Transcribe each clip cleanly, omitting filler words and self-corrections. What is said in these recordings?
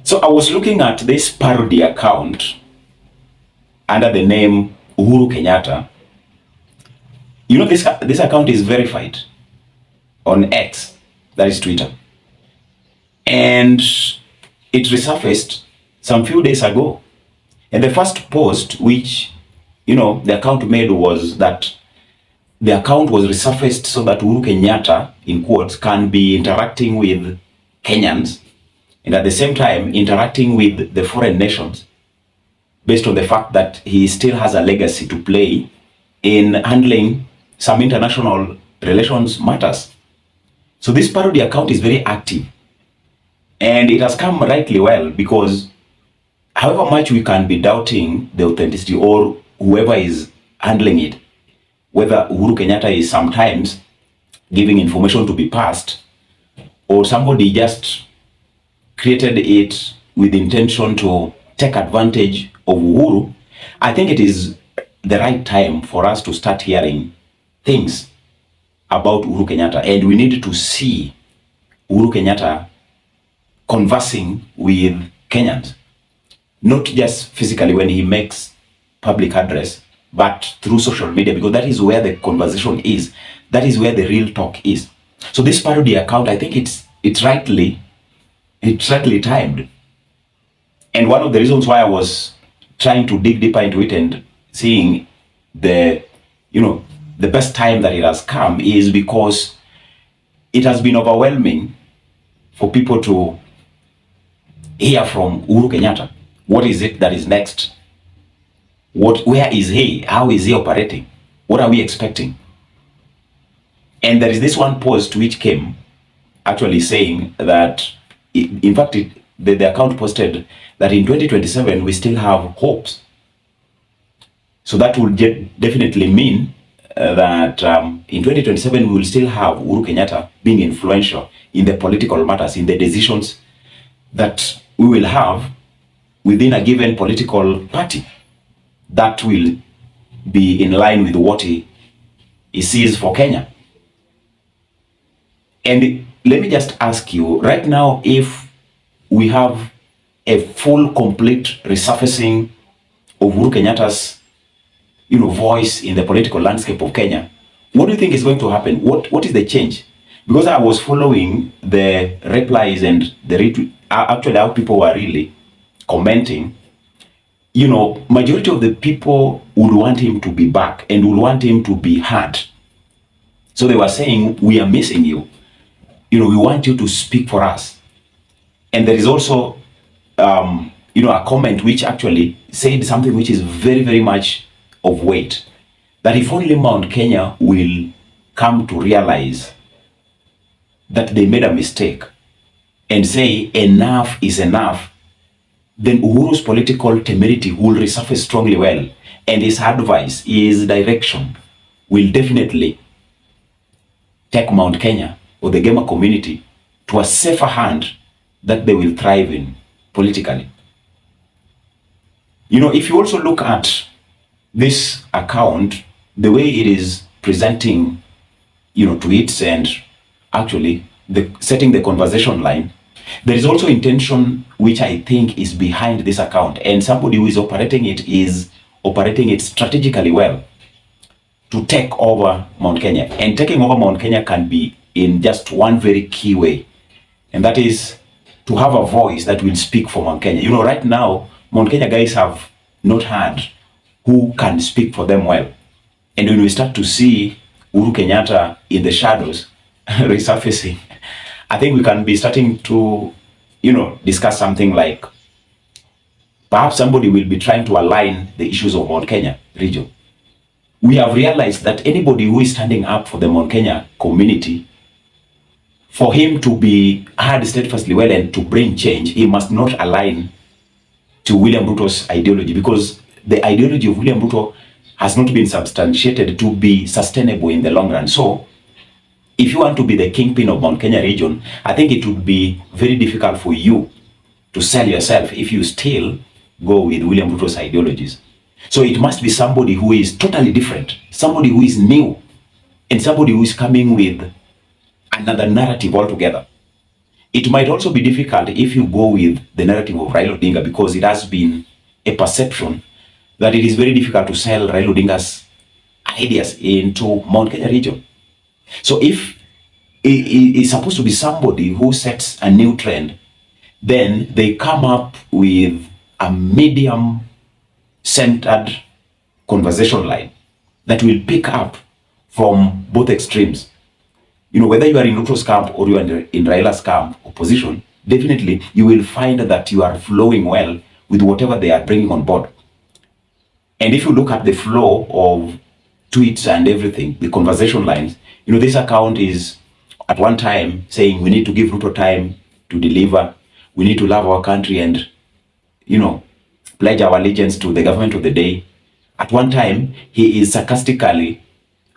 So I was looking at this parody account under the name Uhuru Kenyatta. You know, this account is verified on X, that is Twitter. And it resurfaced some few days ago. And the first post which, the account made was that the account was resurfaced so that Uhuru Kenyatta, in quotes, can be interacting with Kenyans and at the same time interacting with the foreign nations based on the fact that he still has a legacy to play in handling some international relations matters. So this parody account is very active and it has come rightly well, because however much we can be doubting the authenticity or whoever is handling it, whether Uhuru Kenyatta is sometimes giving information to be passed or somebody just created it with intention to take advantage of Uhuru, I think it is the right time for us to start hearing things about Uhuru Kenyatta, and we need to see Uhuru Kenyatta conversing with Kenyans, not just physically when he makes public address, but through social media, because that is where the conversation is. That is where the real talk is. So this parody account, I think it's rightly timed. And one of the reasons why I was trying to dig deeper into it and seeing the best time that it has come is because it has been overwhelming for people to hear from Uhuru Kenyatta. What is it that is next? Where is he? How is he operating? What are we expecting? And there is this one post which came actually saying that, in fact, the account posted that in 2027 we still have hopes. So that will definitely mean that in 2027 we will still have Uhuru Kenyatta being influential in the political matters, in the decisions that we will have within a given political party that will be in line with what he sees for Kenya. And let me just ask you right now, if we have a full, complete resurfacing of Uhuru Kenyatta's, voice in the political landscape of Kenya, what do you think is going to happen? What is the change? Because I was following the replies and the retweet, actually how people were really commenting. Majority of the people would want him to be back and would want him to be heard. So they were saying, we are missing you. We want you to speak for us. And there is also, a comment which actually said something which is very, very much of weight. That if only Mount Kenya will come to realize that they made a mistake and say enough is enough, then Uhuru's political temerity will resurface strongly well, and his advice, his direction will definitely take Mount Kenya or the gamer community to a safer hand that they will thrive in politically. If you also look at this account, the way it is presenting, tweets and actually setting the conversation line, there is also intention which I think is behind this account, and somebody who is operating it strategically well to take over Mount Kenya. And taking over Mount Kenya can be in just one very key way, and that is to have a voice that will speak for Mount Kenya. Right now, Mount Kenya guys have not had who can speak for them well. And when we start to see Uhuru Kenyatta in the shadows resurfacing, I think we can be starting to, discuss something like perhaps somebody will be trying to align the issues of Mount Kenya region. We have realized that anybody who is standing up for the Mount Kenya community, for him to be heard steadfastly well and to bring change, he must not align to William Ruto's ideology, because the ideology of William Ruto has not been substantiated to be sustainable in the long run. So if you want to be the kingpin of Mount Kenya region, I think it would be very difficult for you to sell yourself if you still go with William Ruto's ideologies. So it must be somebody who is totally different, somebody who is new, and somebody who is coming with another narrative altogether. It might also be difficult if you go with the narrative of Raila Odinga, because it has been a perception that it is very difficult to sell Raila Odinga's ideas into Mount Kenya region. So if it is supposed to be somebody who sets a new trend, then they come up with a medium-centered conversation line that will pick up from both extremes. You know, whether you are in Ruto's camp or you are in Raila's camp, opposition, definitely you will find that you are flowing well with whatever they are bringing on board. And if you look at the flow of tweets and everything, the conversation lines, you know, this account is at one time saying we need to give Ruto time to deliver, we need to love our country and, you know, pledge our allegiance to the government of the day. At one time, he is sarcastically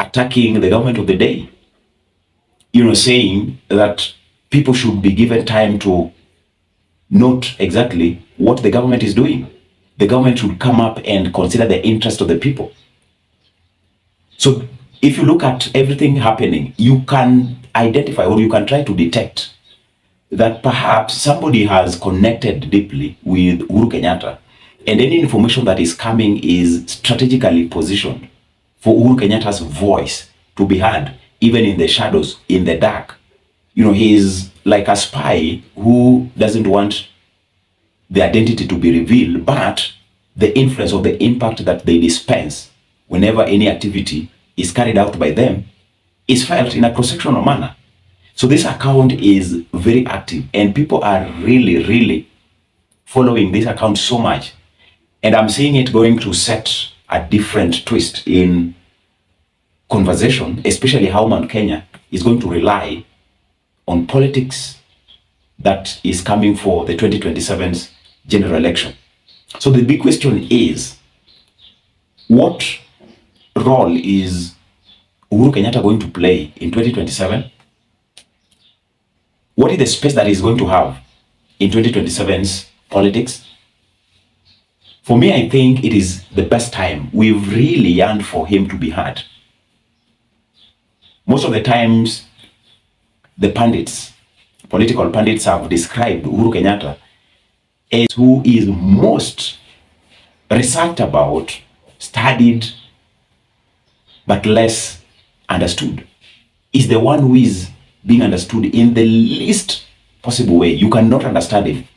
attacking the government of the day, you know, saying that people should be given time to note exactly what the government is doing. The government should come up and consider the interest of the people. So if you look at everything happening, you can identify or you can try to detect that perhaps somebody has connected deeply with Uhuru Kenyatta, and any information that is coming is strategically positioned for Uhuru Kenyatta's voice to be heard, even in the shadows, in the dark. You know, he is like a spy who doesn't want the identity to be revealed, but the influence or the impact that they dispense whenever any activity is carried out by them is felt in a cross-sectional manner. So this account is very active and people are really, really following this account so much. And I'm seeing it going to set a different twist in conversation, especially how Mount Kenya is going to rely on politics that is coming for the 2027 general election. So the big question is, what role is Uhuru Kenyatta going to play in 2027? What is the space that he's going to have in 2027's politics? For me, I think it is the best time. We've really yearned for him to be heard. Most of the times, the pundits, political pundits, have described Uhuru Kenyatta as who is most researched about, studied, but less understood. Is the one who is being understood in the least possible way. You cannot understand him.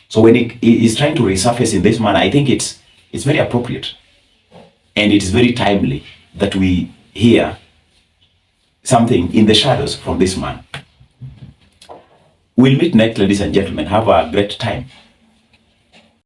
So when he is trying to resurface in this manner, I think it's very appropriate. And it is very timely that we hear something in the shadows from this man. We'll meet next, ladies and gentlemen. Have a great time.